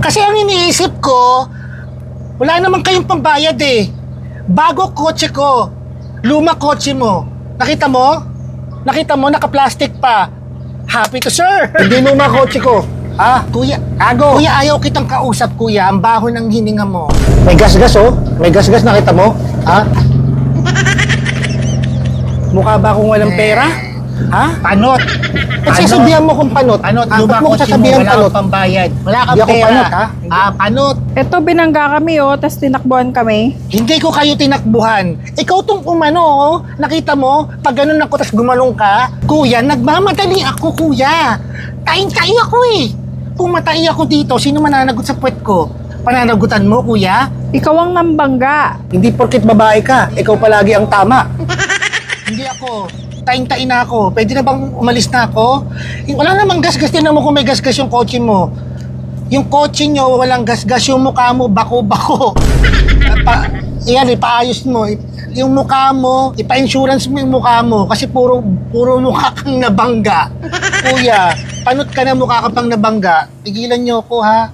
Kasi ang iniisip ko, wala naman kayong pambayad eh. Bago kotse ko, luma kotse mo. Nakita mo? Nakita mo, naka-plastic pa. Happy to serve. Hindi luma kotse ko. Ah, kuya, ago. Kuya, ayaw kitang kausap, kuya. Ang baho ng hininga mo. May gas-gas oh. May gas-gas, nakita mo? Ha? Mukha ba akong walang pera? Ha? Panot. Sasabihan mo kung panot. Panot, luma ko sasabihan panot. Wala kang pambayad. Wala kang pera. Panot, ha? Ah, panot. Eto, binangga kami tas tinakbuhan kami. Hindi ko kayo tinakbuhan. Ikaw tong umano, oh. Nakita mo? Pag ganun ako, tas gumalong ka. Kuya, nagmamadali ako, kuya. Tain-tain ako eh. Kung matai ako dito, sino mananagot sa puwet ko? Pananagutan mo, kuya? Ikaw ang nambangga. Hindi porkit babae ka, ikaw palagi ang tama. Hindi ako. Tain-tain na ako. Pwede na bang umalis na ako? Wala namang gas-gas. Tinan mo kung may gas-gas yung kotse mo. Yung kotse nyo, walang gas-gas. Yung mukha mo, bako-bako. Yan, ipaayos mo. Yung mukha mo, ipa-insurance mo yung mukha mo. Kasi puro mukha kang nabangga. Kuya, panot ka na mukha ka pang nabangga. Tigilan nyo ako, ha?